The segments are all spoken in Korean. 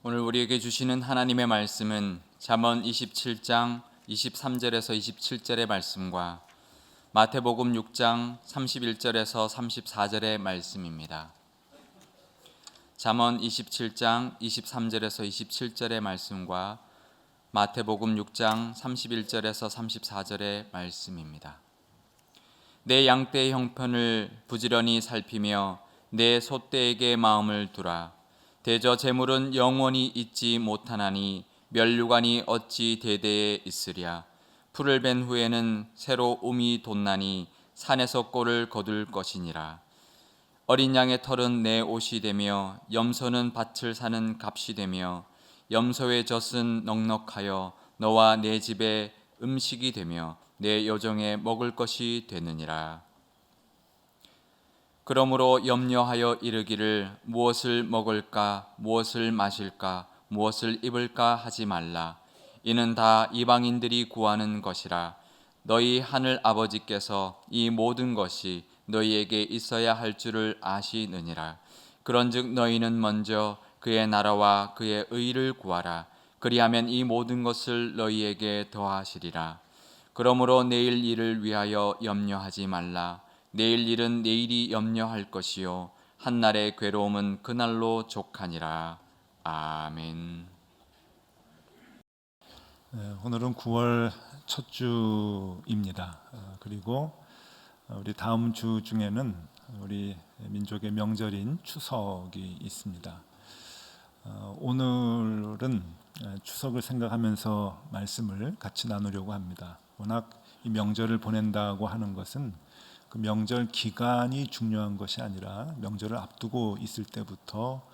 오늘 우리에게 주시는 하나님의 말씀은 잠언 27장 23절에서 27절의 말씀과 마태복음 6장 31절에서 34절의 말씀입니다. 잠언 27장 23절에서 27절의 말씀과 마태복음 6장 31절에서 34절의 말씀입니다. 내 양떼의 형편을 부지런히 살피며 내 소떼에게 마음을 두라. 대저 재물은 영원히 있지 못하나니 면류관이 어찌 대대에 있으랴. 풀을 벤 후에는 새로 움이 돋나니 산에서 꼴을 거둘 것이니라. 어린 양의 털은 내 옷이 되며 염소는 밭을 사는 값이 되며 염소의 젖은 넉넉하여 너와 내 집의 음식이 되며 내 여종의 먹을 것이 되느니라. 그러므로 염려하여 이르기를 무엇을 먹을까 무엇을 마실까 무엇을 입을까 하지 말라. 이는 다 이방인들이 구하는 것이라. 너희 하늘 아버지께서 이 모든 것이 너희에게 있어야 할 줄을 아시느니라. 그런즉 너희는 먼저 그의 나라와 그의 의를 구하라. 그리하면 이 모든 것을 너희에게 더하시리라. 그러므로 내일 일을 위하여 염려하지 말라. 내일 일은 내일이 염려할 것이요 한날의 괴로움은 그날로 족하니라. 아멘. 오늘은 9월 첫 주입니다. 그리고 우리 다음 주 중에는 우리 민족의 명절인 추석이 있습니다. 오늘은 추석을 생각하면서 말씀을 같이 나누려고 합니다. 워낙 이 명절을 보낸다고 하는 것은 그 명절 기간이 중요한 것이 아니라 명절을 앞두고 있을 때부터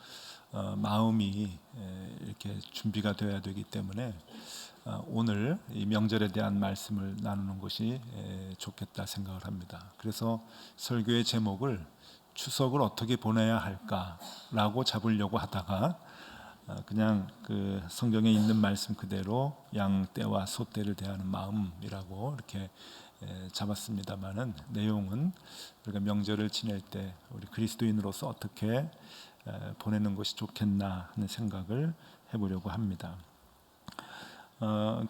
마음이 이렇게 준비가 되어야 되기 때문에 오늘 이 명절에 대한 말씀을 나누는 것이 좋겠다 생각을 합니다. 그래서 설교의 제목을 추석을 어떻게 보내야 할까라고 잡으려고 하다가 그냥 그 성경에 있는 말씀 그대로 양떼와 소떼를 대하는 마음이라고 이렇게 잡았습니다만은 내용은 우리가 명절을 지낼 때 우리 그리스도인으로서 어떻게 보내는 것이 좋겠나 하는 생각을 해보려고 합니다.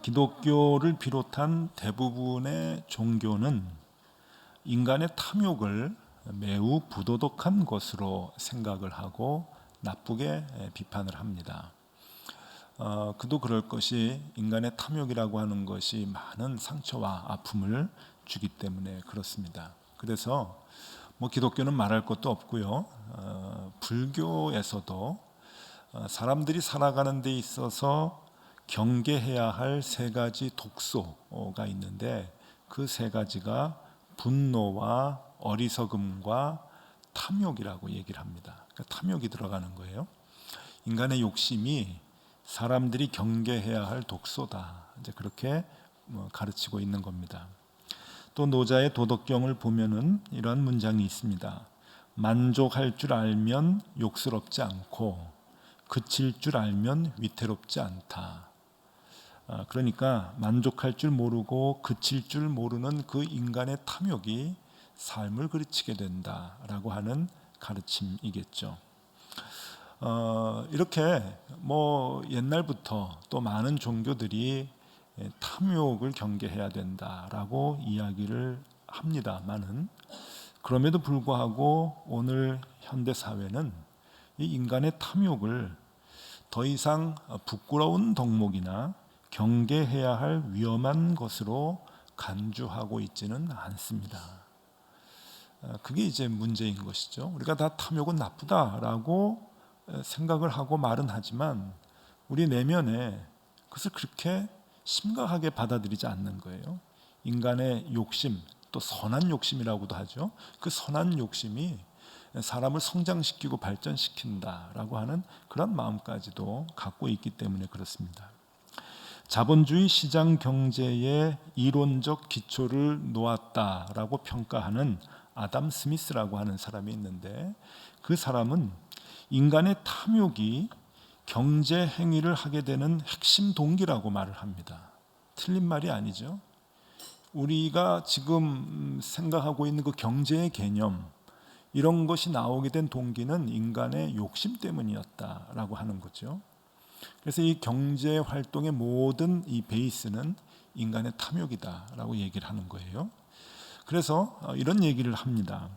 기독교를 비롯한 대부분의 종교는 인간의 탐욕을 매우 부도덕한 것으로 생각을 하고 나쁘게 비판을 합니다. 그도 그럴 것이 인간의 탐욕이라고 하는 것이 많은 상처와 아픔을 주기 때문에 그렇습니다. 그래서 기독교는 말할 것도 없고요. 불교에서도 사람들이 살아가는 데 있어서 경계해야 할 세 가지 독소가 있는데 그 세 가지가 분노와 어리석음과 탐욕이라고 얘기를 합니다. 그러니까 탐욕이 들어가는 거예요. 인간의 욕심이 사람들이 경계해야 할 독소다. 이제 그렇게 가르치고 있는 겁니다. 또 노자의 도덕경을 보면은 이런 문장이 있습니다. 만족할 줄 알면 욕스럽지 않고 그칠 줄 알면 위태롭지 않다. 그러니까 만족할 줄 모르고 그칠 줄 모르는 그 인간의 탐욕이 삶을 그르치게 된다라고 하는 가르침이겠죠. 이렇게 옛날부터 또 많은 종교들이 탐욕을 경계해야 된다라고 이야기를 합니다만은 그럼에도 불구하고 오늘 현대 사회는 이 인간의 탐욕을 더 이상 부끄러운 덕목이나 경계해야 할 위험한 것으로 간주하고 있지는 않습니다. 그게 이제 문제인 것이죠. 우리가 다 탐욕은 나쁘다라고 생각을 하고 말은 하지만 우리 내면에 그것을 그렇게 심각하게 받아들이지 않는 거예요. 인간의 욕심, 또 선한 욕심이라고도 하죠. 그 선한 욕심이 사람을 성장시키고 발전시킨다라고 하는 그런 마음까지도 갖고 있기 때문에 그렇습니다. 자본주의 시장 경제의 이론적 기초를 놓았다라고 평가하는 아담 스미스라고 하는 사람이 있는데 그 사람은 인간의 탐욕이 경제 행위를 하게 되는 핵심 동기라고 말을 합니다. 틀린 말이 아니죠. 우리가 지금 생각하고 있는 그 경제의 개념 이런 것이 나오게 된 동기는 인간의 욕심 때문이었다라고 하는 거죠. 그래서 이 경제 활동의 모든 이 베이스는 인간의 탐욕이다라고 얘기를 하는 거예요. 그래서 이런 얘기를 합니다.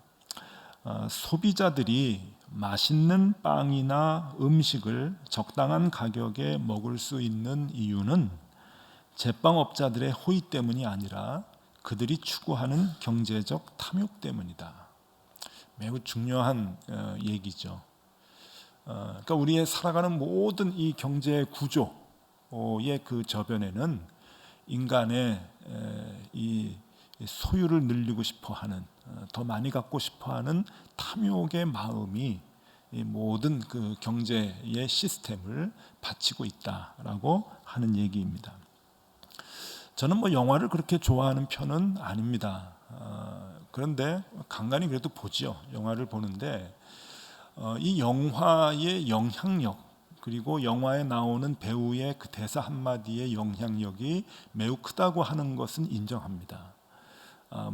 소비자들이 맛있는 빵이나 음식을 적당한 가격에 먹을 수 있는 이유는 제빵업자들의 호의 때문이 아니라 그들이 추구하는 경제적 탐욕 때문이다. 매우 중요한 얘기죠. 그러니까 우리의 살아가는 모든 이 경제 구조의 그 저변에는 인간의 이 소유를 늘리고 싶어하는, 더 많이 갖고 싶어하는 탐욕의 마음이 이 모든 그 경제의 시스템을 바치고 있다라고 하는 얘기입니다. 저는 뭐 영화를 그렇게 좋아하는 편은 아닙니다. 그런데 간간히 그래도 보죠. 영화를 보는데 이 영화의 영향력, 그리고 영화에 나오는 배우의 그 대사 한마디의 영향력이 매우 크다고 하는 것은 인정합니다.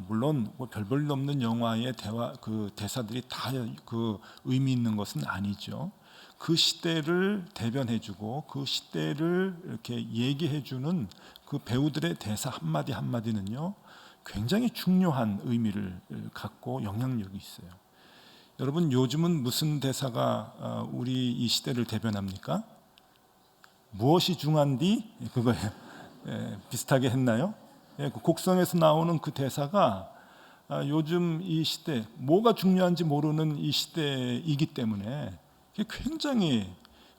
물론 뭐 별 볼 일 없는 영화의 그 대사들이 다 그 의미 있는 것은 아니죠. 그 시대를 대변해주고 그 시대를 이렇게 얘기해주는 그 배우들의 대사 한마디 한마디는요, 굉장히 중요한 의미를 갖고 영향력이 있어요. 여러분, 요즘은 무슨 대사가 우리 이 시대를 대변합니까? 무엇이 중한디? 그거예요. 비슷하게 했나요? 그 곡성에서 나오는 그 대사가 요즘 이 시대, 뭐가 중요한지 모르는 이 시대이기 때문에 굉장히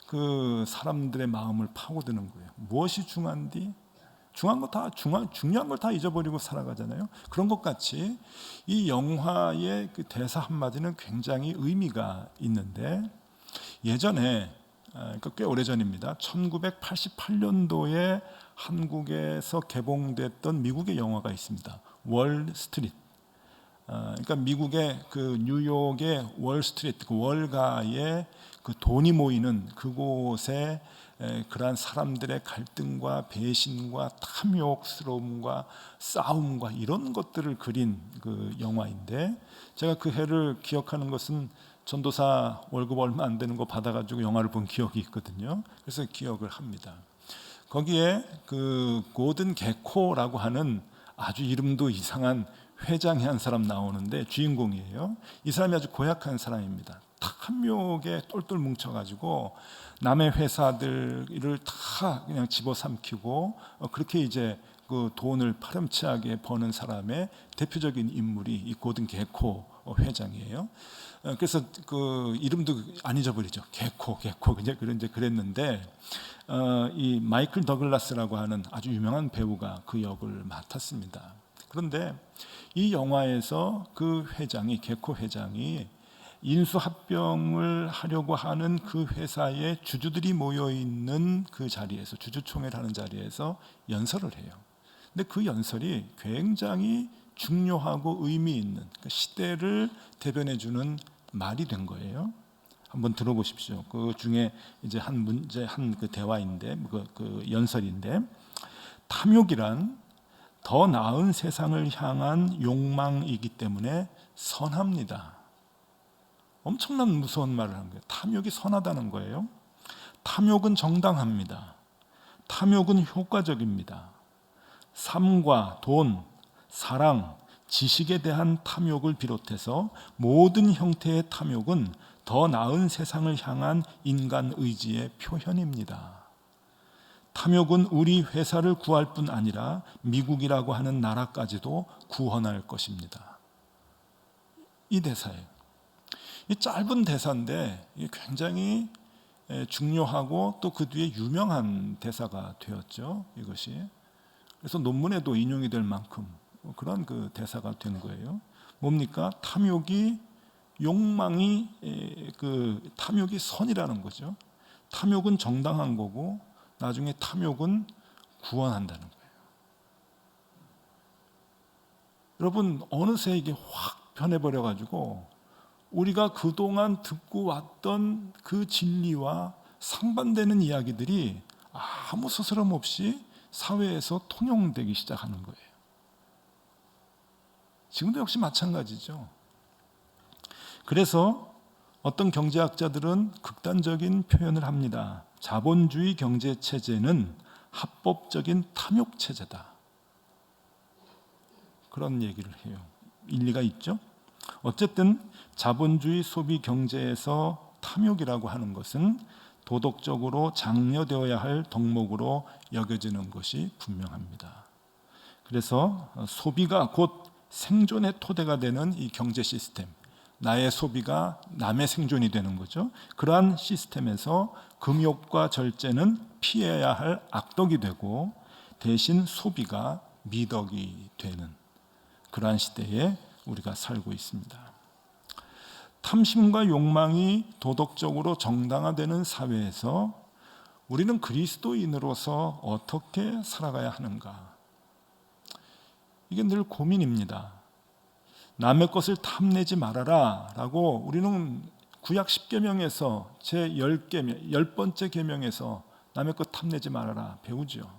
그 사람들의 마음을 파고드는 거예요. 무엇이 중한디? 중요한 걸 다 잊어버리고 살아가잖아요. 그런 것 같이 이 영화의 그 대사 한마디는 굉장히 의미가 있는데, 예전에, 그러니까 꽤 오래전입니다. 1988년도에 한국에서 개봉됐던 미국의 영화가 있습니다. 월 스트리트. 그러니까 미국의 그 뉴욕의 월 스트리트, 그 월가에 그 돈이 모이는 그곳에 그러한 사람들의 갈등과 배신과 탐욕스러움과 싸움과 이런 것들을 그린 그 영화인데, 제가 그 해를 기억하는 것은 전도사 월급 얼마 안 되는 거 받아가지고 영화를 본 기억이 있거든요. 그래서 기억을 합니다. 거기에 그 고든 게코라고 하는 아주 이름도 이상한 회장이 한 사람 나오는데 주인공이에요. 이 사람이 아주 고약한 사람입니다. 탐욕에 똘똘 뭉쳐가지고 남의 회사들을 다 그냥 집어삼키고 그렇게 이제 그 돈을 파렴치하게 버는 사람의 대표적인 인물이 이 고든 게코 회장이에요. 그래서 그 이름도 안 잊어버리죠. 게코 이제 그랬는데 이 마이클 더글라스라고 하는 아주 유명한 배우가 그 역을 맡았습니다. 그런데 이 영화에서 그 회장이, 게코 회장이 인수합병을 하려고 하는 그 회사의 주주들이 모여 있는 그 자리에서, 주주총회를 자리에서 연설을 해요. 근데 그 연설이 굉장히 중요하고 의미 있는, 그 시대를 대변해 주는 말이 된 거예요. 한번 들어보십시오. 그 중에 이제 한 그 대화인데, 그 연설인데, 탐욕이란 더 나은 세상을 향한 욕망이기 때문에 선합니다. 엄청난 무서운 말을 한 거예요. 탐욕이 선하다는 거예요. 탐욕은 정당합니다. 탐욕은 효과적입니다. 삶과 돈, 사랑, 지식에 대한 탐욕을 비롯해서 모든 형태의 탐욕은 더 나은 세상을 향한 인간 의지의 표현입니다. 탐욕은 우리 회사를 구할 뿐 아니라 미국이라고 하는 나라까지도 구원할 것입니다. 이 대사예요. 이 짧은 대사인데 굉장히 중요하고 또 그 뒤에 유명한 대사가 되었죠. 이것이. 그래서 논문에도 인용이 될 만큼 그런 그 대사가 된 거예요. 뭡니까? 탐욕이 선이라는 거죠. 탐욕은 정당한 거고 나중에 탐욕은 구원한다는 거예요. 여러분, 어느새 이게 확 변해버려 가지고 우리가 그동안 듣고 왔던 그 진리와 상반되는 이야기들이 아무 스스럼 없이 사회에서 통용되기 시작하는 거예요. 지금도 역시 마찬가지죠. 그래서 어떤 경제학자들은 극단적인 표현을 합니다. 자본주의 경제 체제는 합법적인 탐욕 체제다. 그런 얘기를 해요. 일리가 있죠? 어쨌든 자본주의 소비 경제에서 탐욕이라고 하는 것은 도덕적으로 장려되어야 할 덕목으로 여겨지는 것이 분명합니다. 그래서 소비가 곧 생존의 토대가 되는 이 경제 시스템, 나의 소비가 남의 생존이 되는 거죠. 그러한 시스템에서 금욕과 절제는 피해야 할 악덕이 되고 대신 소비가 미덕이 되는 그러한 시대에 우리가 살고 있습니다. 탐심과 욕망이 도덕적으로 정당화되는 사회에서 우리는 그리스도인으로서 어떻게 살아가야 하는가? 이게 늘 고민입니다. 남의 것을 탐내지 말아라 라고 우리는 구약 10계명에서 제 10번째 계명에서 남의 것 탐내지 말아라 배우죠.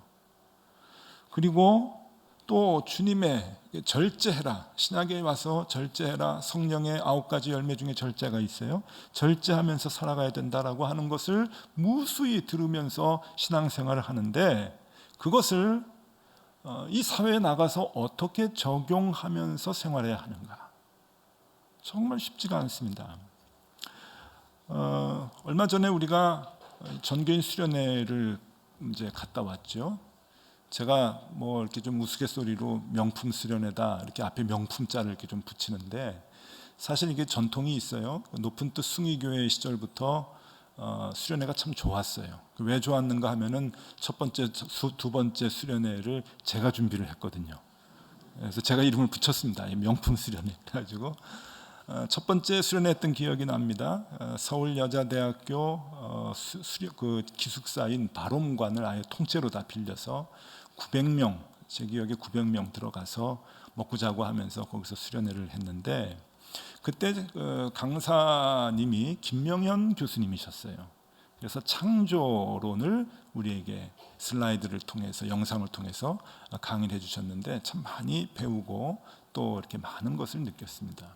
그리고 또 주님의 절제해라, 신약에 와서 절제해라, 성령의 9가지 열매 중에 절제가 있어요. 절제하면서 살아가야 된다라고 하는 것을 무수히 들으면서 신앙생활을 하는데 그것을 이 사회에 나가서 어떻게 적용하면서 생활해야 하는가? 정말 쉽지가 않습니다. 얼마 전에 우리가 전교인 수련회를 이제 갔다 왔죠. 제가 뭐 이렇게 좀 우스갯소리로 명품 수련회다 이렇게 앞에 명품자를 이렇게 좀 붙이는데 사실 이게 전통이 있어요. 높은 뜻 숭의교회 시절부터 수련회가 참 좋았어요. 왜 좋았는가 하면은 첫 번째, 두 번째 수련회를 제가 준비를 했거든요. 그래서 제가 이름을 붙였습니다. 명품 수련회. 그래가지고 첫 번째 수련했던 기억이 납니다. 서울여자대학교 그 기숙사인 발홈관을 아예 통째로 다 빌려서 900명, 제 기억에 900명 들어가서 먹고 자고 하면서 거기서 수련회를 했는데 그때 강사님이 김명현 교수님이셨어요. 그래서 창조론을 우리에게 슬라이드를 통해서 영상을 통해서 강의를 해주셨는데 참 많이 배우고 또 이렇게 많은 것을 느꼈습니다.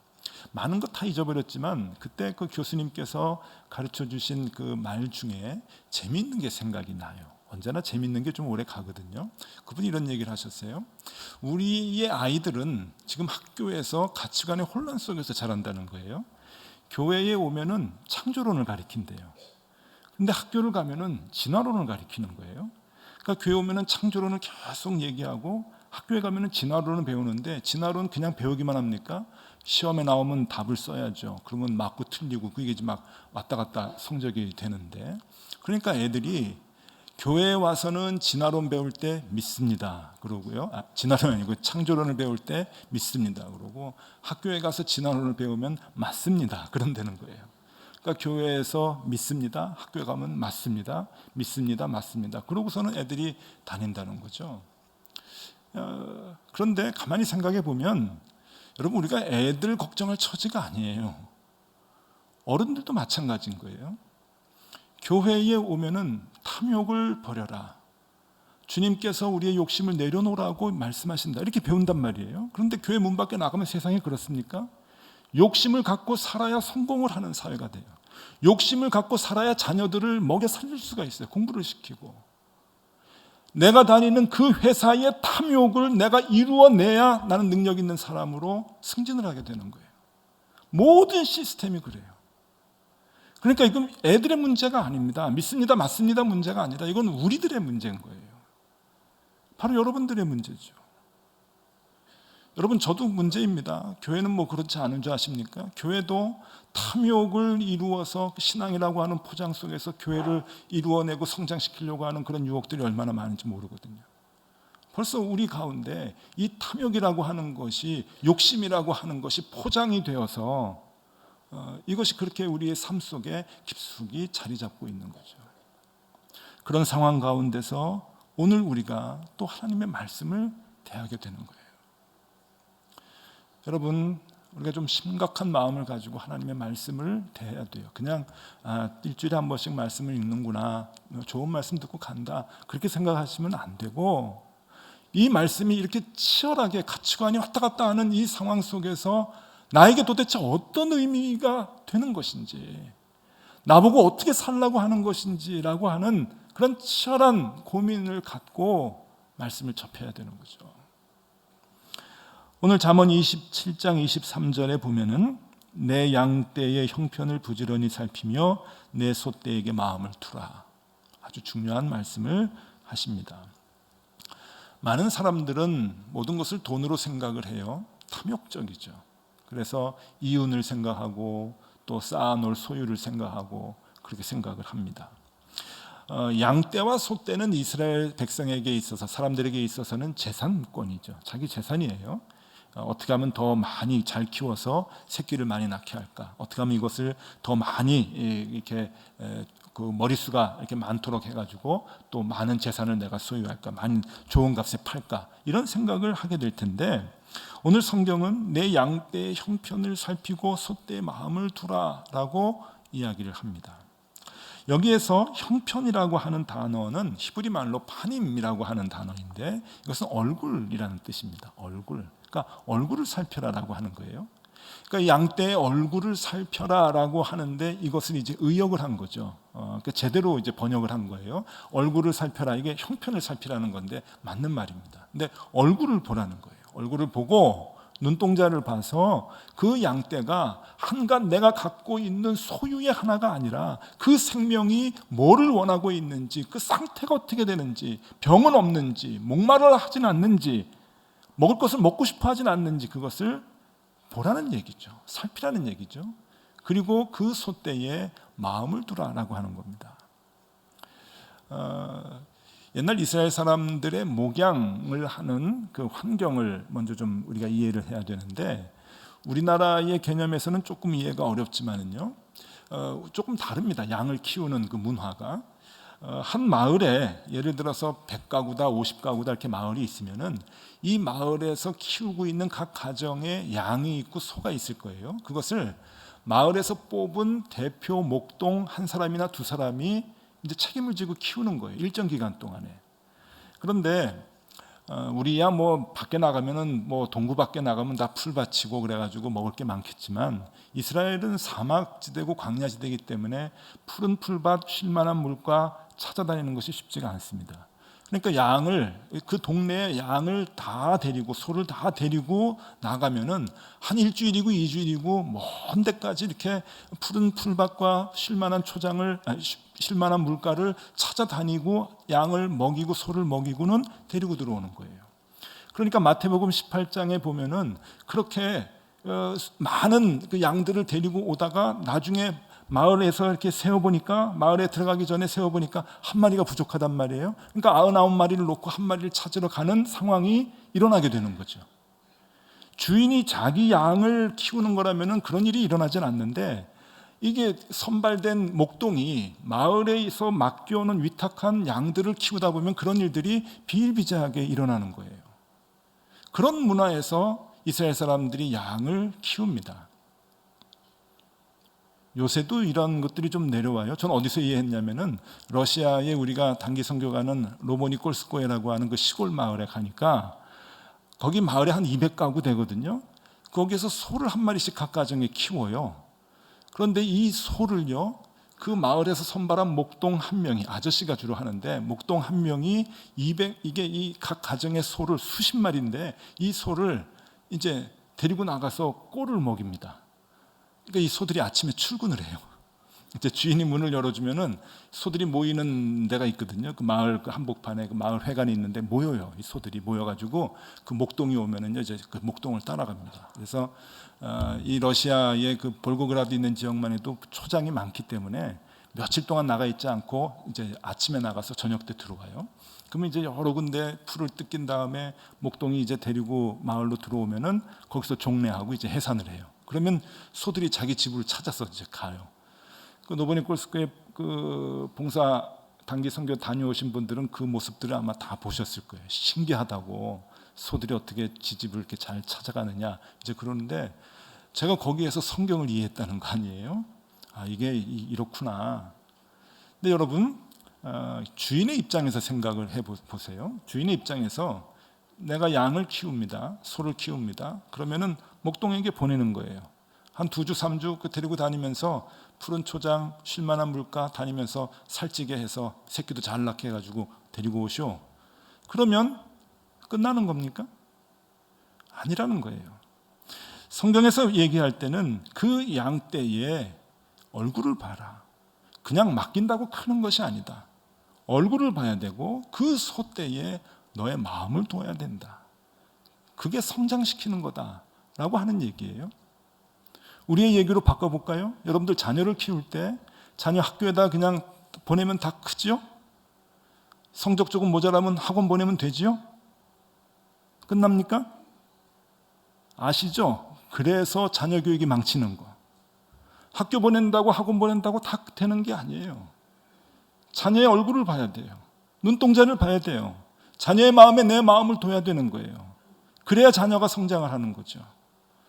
많은 것 다 잊어버렸지만 그때 그 교수님께서 가르쳐 주신 그 말 중에 재미있는 게 생각이 나요. 언제나 재미있는 게 좀 오래 가거든요. 그분이 이런 얘기를 하셨어요. 우리의 아이들은 지금 학교에서 가치관의 혼란 속에서 자란다는 거예요. 교회에 오면은 창조론을 가르친대요. 근데 학교를 가면은 진화론을 가르치는 거예요. 그러니까 교회 오면은 창조론을 계속 얘기하고 학교에 가면은 진화론을 배우는데 진화론 그냥 배우기만 합니까? 시험에 나오면 답을 써야죠. 그러면 맞고 틀리고 그게 이제 막 왔다 갔다 성적이 되는데 그러니까 애들이 교회에 와서는 진화론 배울 때 믿습니다. 그러고요. 진화론 아니고 창조론을 배울 때 믿습니다. 그러고 학교에 가서 진화론을 배우면 맞습니다. 그런다는 거예요. 그러니까 교회에서 믿습니다. 학교에 가면 맞습니다. 믿습니다. 맞습니다. 그러고서는 애들이 다닌다는 거죠. 그런데 가만히 생각해 보면 여러분 우리가 애들 걱정할 처지가 아니에요. 어른들도 마찬가지인 거예요. 교회에 오면은 탐욕을 버려라. 주님께서 우리의 욕심을 내려놓으라고 말씀하신다. 이렇게 배운단 말이에요. 그런데 교회 문 밖에 나가면 세상이 그렇습니까? 욕심을 갖고 살아야 성공을 하는 사회가 돼요. 욕심을 갖고 살아야 자녀들을 먹여 살릴 수가 있어요. 공부를 시키고. 내가 다니는 그 회사의 탐욕을 내가 이루어내야 나는 능력 있는 사람으로 승진을 하게 되는 거예요. 모든 시스템이 그래요. 그러니까 이건 애들의 문제가 아닙니다. 믿습니다, 맞습니다 문제가 아니라 이건 우리들의 문제인 거예요. 바로 여러분들의 문제죠. 여러분 저도 문제입니다. 교회는 뭐 그렇지 않은 줄 아십니까? 교회도 탐욕을 이루어서 신앙이라고 하는 포장 속에서 교회를 이루어내고 성장시키려고 하는 그런 유혹들이 얼마나 많은지 모르거든요. 벌써 우리 가운데 이 탐욕이라고 하는 것이 욕심이라고 하는 것이 포장이 되어서 이것이 그렇게 우리의 삶 속에 깊숙이 자리 잡고 있는 거죠. 그런 상황 가운데서 오늘 우리가 또 하나님의 말씀을 대하게 되는 거예요. 여러분 우리가 좀 심각한 마음을 가지고 하나님의 말씀을 대해야 돼요. 그냥 일주일에 한 번씩 말씀을 읽는구나, 좋은 말씀 듣고 간다 그렇게 생각하시면 안 되고 이 말씀이 이렇게 치열하게 가치관이 왔다 갔다 하는 이 상황 속에서 나에게 도대체 어떤 의미가 되는 것인지, 나보고 어떻게 살라고 하는 것인지라고 하는 그런 치열한 고민을 갖고 말씀을 접해야 되는 거죠. 오늘 잠언 27장 23절에 보면은 내 양떼의 형편을 부지런히 살피며 내 소떼에게 마음을 두라. 아주 중요한 말씀을 하십니다. 많은 사람들은 모든 것을 돈으로 생각을 해요. 탐욕적이죠. 그래서 이윤을 생각하고 또 쌓아놓을 소유를 생각하고 그렇게 생각을 합니다. 양떼와 소떼는 이스라엘 백성에게 있어서, 사람들에게 있어서는 재산권이죠. 자기 재산이에요. 어떻게 하면 더 많이 잘 키워서 새끼를 많이 낳게 할까? 어떻게 하면 이것을 더 많이 이렇게 그 머릿수가 이렇게 많도록 해가지고 또 많은 재산을 내가 소유할까? 많은 좋은 값에 팔까? 이런 생각을 하게 될 텐데, 오늘 성경은 내 양떼의 형편을 살피고 소떼의 마음을 두라라고 이야기를 합니다. 여기에서 형편이라고 하는 단어는 히브리 말로 파님이라고 하는 단어인데, 이것은 얼굴이라는 뜻입니다. 얼굴. 그러니까 얼굴을 살펴라라고 하는 거예요. 그러니까 양떼의 얼굴을 살펴라라고 하는데, 이것은 이제 의역을 한 거죠. 그러니까 제대로 이제 번역을 한 거예요. 얼굴을 살펴라, 이게 형편을 살피라는 건데 맞는 말입니다. 근데 얼굴을 보라는 거예요. 얼굴을 보고 눈동자를 봐서 그 양떼가 한갓 내가 갖고 있는 소유의 하나가 아니라 그 생명이 뭐를 원하고 있는지, 그 상태가 어떻게 되는지, 병은 없는지, 목마르 하진 않는지, 먹을 것을 먹고 싶어 하진 않는지, 그것을 보라는 얘기죠. 살피라는 얘기죠. 그리고 그 소떼에 마음을 두라라고 하는 겁니다. 옛날 이스라엘 사람들의 목양을 하는 그 환경을 먼저 좀 우리가 이해를 해야 되는데, 우리나라의 개념에서는 조금 이해가 어렵지만은요, 조금 다릅니다. 양을 키우는 그 문화가. 한 마을에 예를 들어서 100가구다 50가구다 이렇게 마을이 있으면은 이 마을에서 키우고 있는 각 가정에 양이 있고 소가 있을 거예요. 그것을 마을에서 뽑은 대표 목동 한 사람이나 두 사람이 이제 책임을 지고 키우는 거예요. 일정 기간 동안에. 그런데 우리야 뭐 밖에 나가면은 뭐 동구 밖에 나가면 다 풀밭이고 그래가지고 먹을 게 많겠지만, 이스라엘은 사막지대고 광야지대이기 때문에 푸른 풀밭, 쉴만한 물과 찾아다니는 것이 쉽지가 않습니다. 그러니까 양을, 그 동네에 양을 다 데리고, 소를 다 데리고 나가면은 한 일주일이고 2주일이고 먼 데까지 이렇게 푸른 풀밭과 쉴만한 초장을, 쉴만한 물가를 찾아다니고 양을 먹이고 소를 먹이고는 데리고 들어오는 거예요. 그러니까 마태복음 18장에 보면은 그렇게 많은 그 양들을 데리고 오다가 나중에 마을에서 이렇게 세어보니까, 마을에 들어가기 전에 세어보니까 한 마리가 부족하단 말이에요. 그러니까 99마리를 놓고 한 마리를 찾으러 가는 상황이 일어나게 되는 거죠. 주인이 자기 양을 키우는 거라면 그런 일이 일어나진 않는데, 이게 선발된 목동이 마을에서 맡겨오는 위탁한 양들을 키우다 보면 그런 일들이 비일비재하게 일어나는 거예요. 그런 문화에서 이스라엘 사람들이 양을 키웁니다. 요새도 이런 것들이 좀 내려와요. 전 어디서 이해했냐면은, 러시아에 우리가 단기 선교 가는 로모니콜스코에라고 하는 그 시골 마을에 가니까, 거기 마을에 한 200가구 되거든요. 거기에서 소를 한 마리씩 각 가정에 키워요. 그런데 이 소를요, 그 마을에서 선발한 목동 한 명이, 아저씨가 주로 하는데 목동 한 명이 이게 이 각 가정의 소를 수십 마리인데, 이 소를 이제 데리고 나가서 꼴을 먹입니다. 그러니까 이 소들이 아침에 출근을 해요. 이제 주인이 문을 열어주면은 소들이 모이는 데가 있거든요. 그 마을 그 한복판에 그 마을 회관이 있는데 모여요. 이 소들이 모여가지고 그 목동이 오면은요, 이제 그 목동을 따라갑니다. 그래서 이 러시아의 그 볼고그라드 있는 지역만 해도 초장이 많기 때문에 며칠 동안 나가 있지 않고 이제 아침에 나가서 저녁 때 들어와요. 그러면 이제 여러 군데 풀을 뜯긴 다음에 목동이 이제 데리고 마을로 들어오면은 거기서 종례하고 이제 해산을 해요. 그러면 소들이 자기 집을 찾아서 이제 가요. 그 노보니콜스크의 그 봉사 단기 선교 다녀오신 분들은 그 모습들을 아마 다 보셨을 거예요. 신기하다고, 소들이 어떻게 지집을 이렇게 잘 찾아가느냐 이제 그러는데, 제가 거기에서 성경을 이해했다는 거 아니에요? 아, 이게 이렇구나. 근데 여러분, 주인의 입장에서 생각을 해보세요. 주인의 입장에서 내가 양을 키웁니다. 소를 키웁니다. 그러면은 목동에게 보내는 거예요. 한 2주, 3주 데리고 다니면서 푸른 초장, 쉴만한 물가 다니면서 살찌게 해서 새끼도 잘 낳게 해가지고 데리고 오쇼. 그러면 끝나는 겁니까? 아니라는 거예요. 성경에서 얘기할 때는 그 양떼의 얼굴을 봐라. 그냥 맡긴다고 크는 것이 아니다. 얼굴을 봐야 되고 그 소떼에 너의 마음을 둬야 된다. 그게 성장시키는 거다라고 하는 얘기예요. 우리의 얘기로 바꿔볼까요? 여러분들 자녀를 키울 때 자녀 학교에다 그냥 보내면 다 크지요? 성적 조금 모자라면 학원 보내면 되지요? 끝납니까? 아시죠? 그래서 자녀 교육이 망치는 거. 학교 보낸다고 학원 보낸다고 다 되는 게 아니에요. 자녀의 얼굴을 봐야 돼요. 눈동자를 봐야 돼요. 자녀의 마음에 내 마음을 둬야 되는 거예요. 그래야 자녀가 성장을 하는 거죠.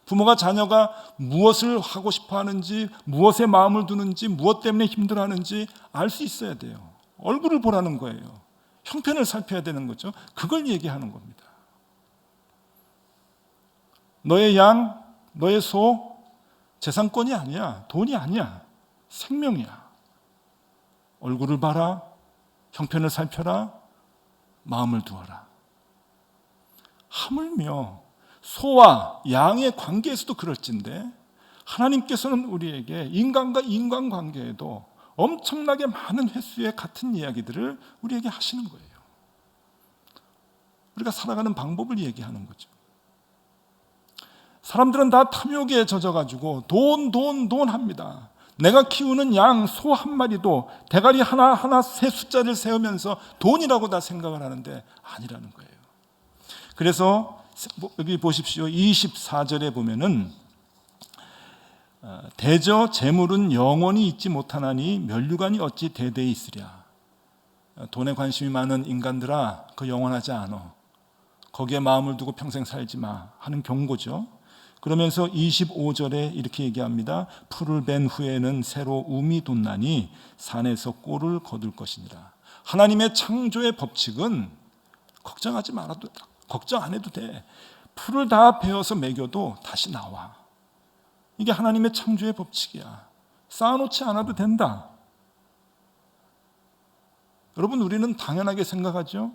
부모가 자녀가 무엇을 하고 싶어 하는지, 무엇에 마음을 두는지, 무엇 때문에 힘들어하는지 알 수 있어야 돼요. 얼굴을 보라는 거예요. 형편을 살펴야 되는 거죠. 그걸 얘기하는 겁니다. 너의 양, 너의 소, 재산권이 아니야. 돈이 아니야. 생명이야. 얼굴을 봐라. 형편을 살펴라. 마음을 두어라. 하물며 소와 양의 관계에서도 그럴진데 하나님께서는 우리에게 인간과 인간관계에도 엄청나게 많은 횟수의 같은 이야기들을 우리에게 하시는 거예요. 우리가 살아가는 방법을 얘기하는 거죠. 사람들은 다 탐욕에 젖어가지고 돈 합니다. 내가 키우는 양, 소 한 마리도 대가리 하나 세 숫자를 세우면서 돈이라고 다 생각을 하는데 아니라는 거예요. 그래서 여기 보십시오. 24절에 보면은 대저 재물은 영원히 있지 못하나니 면류관이 어찌 대대히 있으랴. 돈에 관심이 많은 인간들아, 그 영원하지 않아. 거기에 마음을 두고 평생 살지 마 하는 경고죠. 그러면서 25절에 이렇게 얘기합니다. 풀을 벤 후에는 새로 움이 돋나니 산에서 꼴을 거둘 것이니라. 하나님의 창조의 법칙은 걱정하지 말아도, 걱정 안 해도 돼. 풀을 다 베어서 먹여도 다시 나와. 이게 하나님의 창조의 법칙이야. 쌓아놓지 않아도 된다. 여러분, 우리는 당연하게 생각하죠.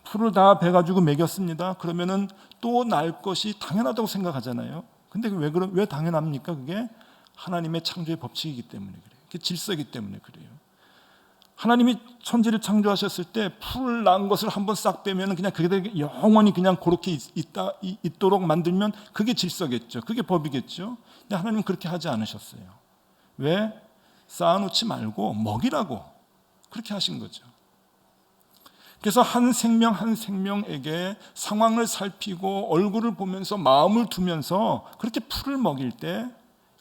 풀을 다 베가지고 먹였습니다. 그러면은 또 날 것이 당연하다고 생각하잖아요. 근데 왜 당연합니까? 그게 하나님의 창조의 법칙이기 때문에 그래요. 그게 질서이기 때문에 그래요. 하나님이 천지를 창조하셨을 때 풀 난 것을 한번 싹 빼면 그냥 그게 영원히 그냥 그렇게 있도록 만들면 그게 질서겠죠. 그게 법이겠죠. 근데 하나님은 그렇게 하지 않으셨어요. 왜? 쌓아놓지 말고 먹이라고 그렇게 하신 거죠. 그래서 한 생명 한 생명에게 상황을 살피고 얼굴을 보면서 마음을 두면서 그렇게 풀을 먹일 때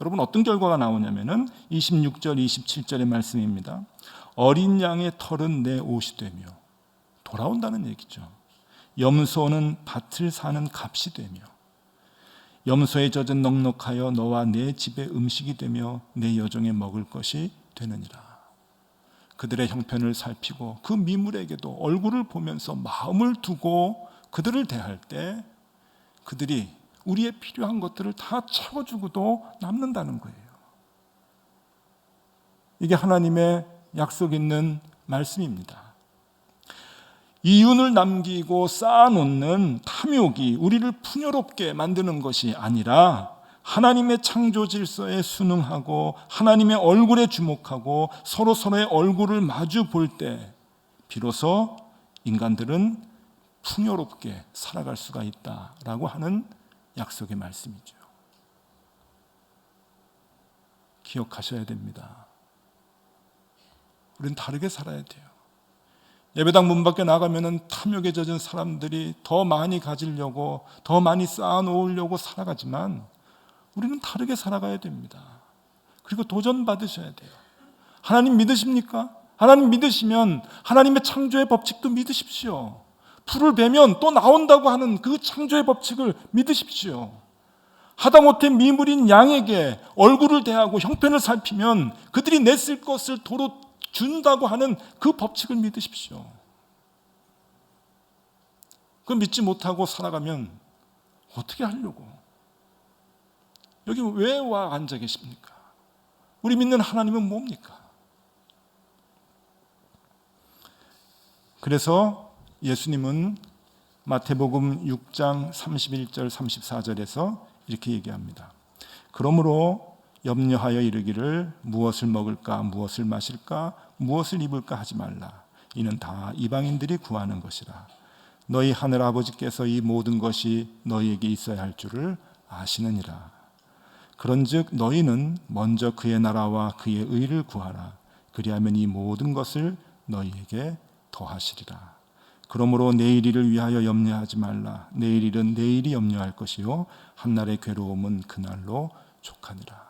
여러분 어떤 결과가 나오냐면은 26절 27절의 말씀입니다. 어린 양의 털은 내 옷이 되며 돌아온다는 얘기죠. 염소는 밭을 사는 값이 되며 염소의 젖은 넉넉하여 너와 내 집의 음식이 되며 내 여종의 먹을 것이 되느니라. 그들의 형편을 살피고 그 미물에게도 얼굴을 보면서 마음을 두고 그들을 대할 때 그들이 우리의 필요한 것들을 다 채워주고도 남는다는 거예요. 이게 하나님의 약속 있는 말씀입니다. 이윤을 남기고 쌓아놓는 탐욕이 우리를 풍요롭게 만드는 것이 아니라 하나님의 창조 질서에 순응하고 하나님의 얼굴에 주목하고 서로의 얼굴을 마주 볼 때 비로소 인간들은 풍요롭게 살아갈 수가 있다라고 하는 약속의 말씀이죠. 기억하셔야 됩니다. 우리는 다르게 살아야 돼요. 예배당 문 밖에 나가면은 탐욕에 젖은 사람들이 더 많이 가지려고 더 많이 쌓아놓으려고 살아가지만 우리는 다르게 살아가야 됩니다. 그리고 도전받으셔야 돼요. 하나님 믿으십니까? 하나님 믿으시면 하나님의 창조의 법칙도 믿으십시오. 풀을 베면 또 나온다고 하는 그 창조의 법칙을 믿으십시오. 하다못해 미물인 양에게 얼굴을 대하고 형편을 살피면 그들이 냈을 것을 도로 준다고 하는 그 법칙을 믿으십시오. 그 믿지 못하고 살아가면 어떻게 하려고? 여기 왜 와 앉아 계십니까? 우리 믿는 하나님은 뭡니까? 그래서 예수님은 마태복음 6장 31절 34절에서 이렇게 얘기합니다. 그러므로 염려하여 이르기를 무엇을 먹을까 무엇을 마실까 무엇을 입을까 하지 말라. 이는 다 이방인들이 구하는 것이라. 너희 하늘 아버지께서 이 모든 것이 너희에게 있어야 할 줄을 아시느니라. 그런즉 너희는 먼저 그의 나라와 그의 의를 구하라. 그리하면 이 모든 것을 너희에게 더하시리라. 그러므로 내일 일을 위하여 염려하지 말라. 내일 일은 내일이 염려할 것이요 한날의 괴로움은 그날로 족하니라.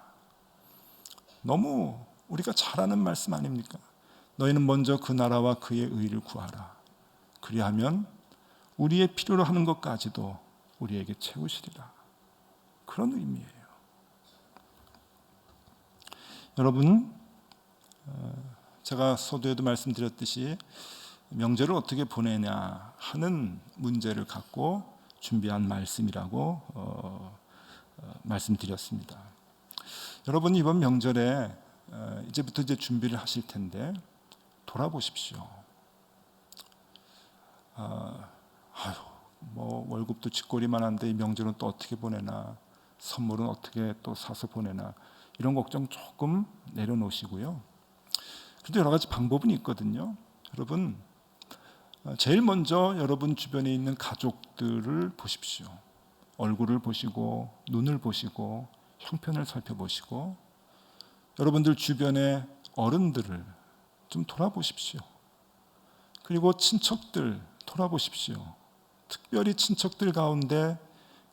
너무 우리가 잘 아는 말씀 아닙니까? 너희는 먼저 그 나라와 그의 의를 구하라. 그리하면 우리의 필요로 하는 것까지도 우리에게 채우시리라. 그런 의미예요. 여러분, 제가 서두에도 말씀드렸듯이 명절을 어떻게 보내냐 하는 문제를 갖고 준비한 말씀이라고 말씀드렸습니다. 여러분, 이번 명절에 이제부터 준비를 하실 텐데 돌아보십시오. 뭐 월급도 쥐꼬리만한데 이 명절은 또 어떻게 보내나, 선물은 어떻게 또 사서 보내나, 이런 걱정 조금 내려놓으시고요. 그래도 여러 가지 방법은 있거든요. 여러분, 제일 먼저 여러분 주변에 있는 가족들을 보십시오. 얼굴을 보시고 눈을 보시고 형편을 살펴보시고 여러분들 주변의 어른들을 좀 돌아보십시오. 그리고 친척들 돌아보십시오. 특별히 친척들 가운데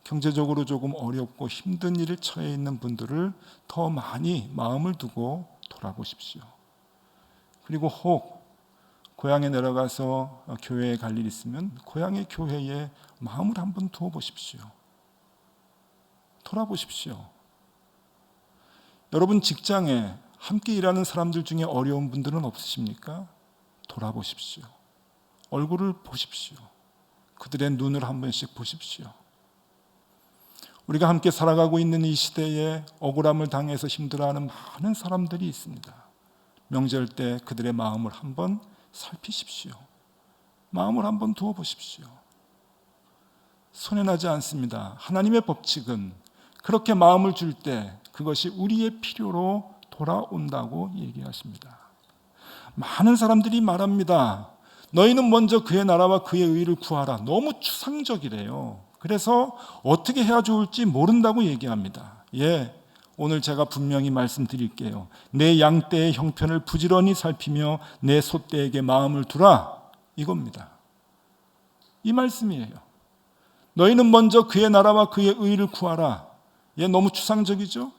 경제적으로 조금 어렵고 힘든 일에 처해 있는 분들을 더 많이 마음을 두고 돌아보십시오. 그리고 혹 고향에 내려가서 교회에 갈 일 있으면 고향의 교회에 마음을 한번 두어 보십시오. 돌아보십시오. 여러분 직장에 함께 일하는 사람들 중에 어려운 분들은 없으십니까? 돌아보십시오. 얼굴을 보십시오. 그들의 눈을 한 번씩 보십시오. 우리가 함께 살아가고 있는 이 시대에 억울함을 당해서 힘들어하는 많은 사람들이 있습니다. 명절 때 그들의 마음을 한번 살피십시오. 마음을 한번 두어 보십시오. 손해나지 않습니다. 하나님의 법칙은 그렇게 마음을 줄 때 그것이 우리의 필요로 돌아온다고 얘기하십니다. 많은 사람들이 말합니다. 너희는 먼저 그의 나라와 그의 의를 구하라. 너무 추상적이래요. 그래서 어떻게 해야 좋을지 모른다고 얘기합니다. 오늘 제가 분명히 말씀드릴게요. 내 양떼의 형편을 부지런히 살피며 내 소떼에게 마음을 두라. 이겁니다. 이 말씀이에요. 너희는 먼저 그의 나라와 그의 의를 구하라. 너무 추상적이죠?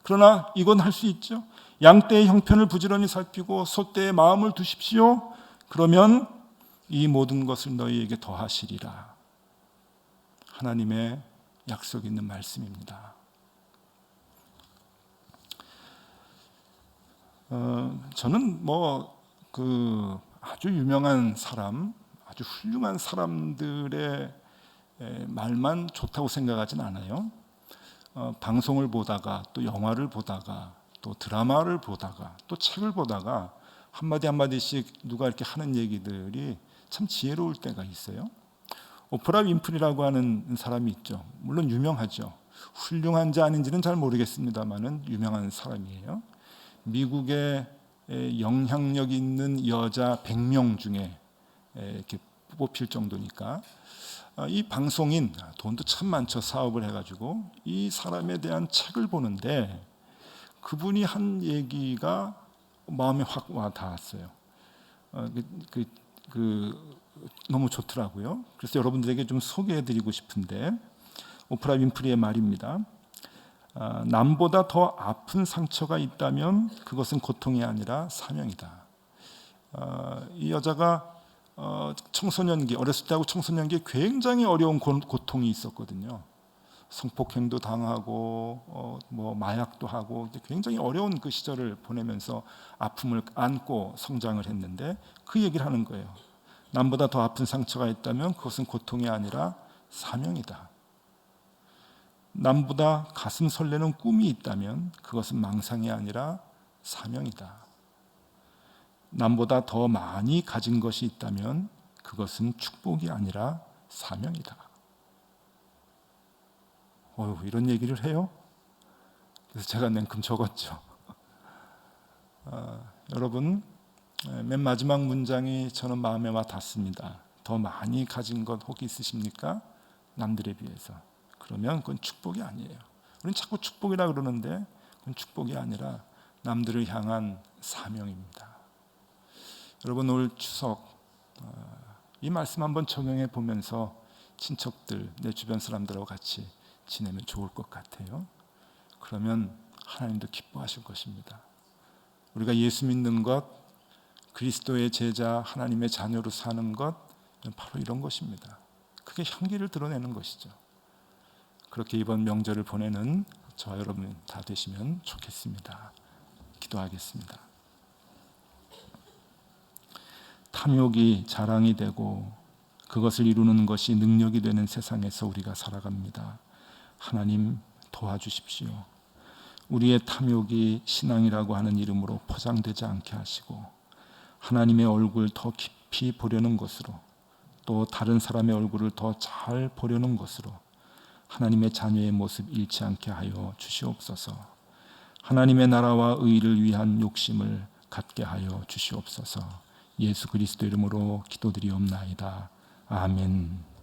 그러나 이건 할 수 있죠. 양떼의 형편을 부지런히 살피고 소떼의 마음을 두십시오. 그러면 이 모든 것을 너희에게 더하시리라. 하나님의 약속 있는 말씀입니다. 저는 아주 유명한 사람, 아주 훌륭한 사람들의 말만 좋다고 생각하진 않아요. 방송을 보다가 또 영화를 보다가 또 드라마를 보다가 또 책을 보다가 한마디 한마디씩 누가 이렇게 하는 얘기들이 참 지혜로울 때가 있어요. 오프라 윈프리라고 하는 사람이 있죠. 물론 유명하죠. 훌륭한지 아닌지는 잘 모르겠습니다만은 유명한 사람이에요. 미국의 영향력 있는 여자 100명 중에 이렇게 뽑힐 정도니까 이 방송인 돈도 참 많죠. 사업을 해가지고 이 사람에 대한 책을 보는데 그분이 한 얘기가 마음에 확 와닿았어요. 너무 좋더라고요. 그래서 여러분들에게 좀 소개해드리고 싶은데 오프라 윈프리의 말입니다. 남보다 더 아픈 상처가 있다면 그것은 고통이 아니라 사명이다. 이 여자가 청소년기, 어렸을 때하고 청소년기에 굉장히 어려운 고통이 있었거든요. 성폭행도 당하고 마약도 하고 굉장히 어려운 그 시절을 보내면서 아픔을 안고 성장을 했는데 그 얘기를 하는 거예요. 남보다 더 아픈 상처가 있다면 그것은 고통이 아니라 사명이다. 남보다 가슴 설레는 꿈이 있다면 그것은 망상이 아니라 사명이다. 남보다 더 많이 가진 것이 있다면 그것은 축복이 아니라 사명이다. 이런 얘기를 해요? 그래서 제가 냉큼 적었죠. 여러분, 맨 마지막 문장이 저는 마음에 와 닿습니다. 더 많이 가진 것 혹 있으십니까? 남들에 비해서. 그러면 그건 축복이 아니에요. 우리는 자꾸 축복이라 그러는데 그건 축복이 아니라 남들을 향한 사명입니다. 여러분, 올 추석 이 말씀 한번 적용해 보면서 친척들, 내 주변 사람들하고 같이 지내면 좋을 것 같아요. 그러면 하나님도 기뻐하실 것입니다. 우리가 예수 믿는 것, 그리스도의 제자, 하나님의 자녀로 사는 것, 바로 이런 것입니다. 그게 향기를 드러내는 것이죠. 그렇게 이번 명절을 보내는 저와 여러분 다 되시면 좋겠습니다. 기도하겠습니다. 탐욕이 자랑이 되고 그것을 이루는 것이 능력이 되는 세상에서 우리가 살아갑니다. 하나님 도와주십시오. 우리의 탐욕이 신앙이라고 하는 이름으로 포장되지 않게 하시고 하나님의 얼굴 더 깊이 보려는 것으로 또 다른 사람의 얼굴을 더 잘 보려는 것으로 하나님의 자녀의 모습 잃지 않게 하여 주시옵소서. 하나님의 나라와 의를 위한 욕심을 갖게 하여 주시옵소서. 예수 그리스도 이름으로 기도드리옵나이다. 아멘.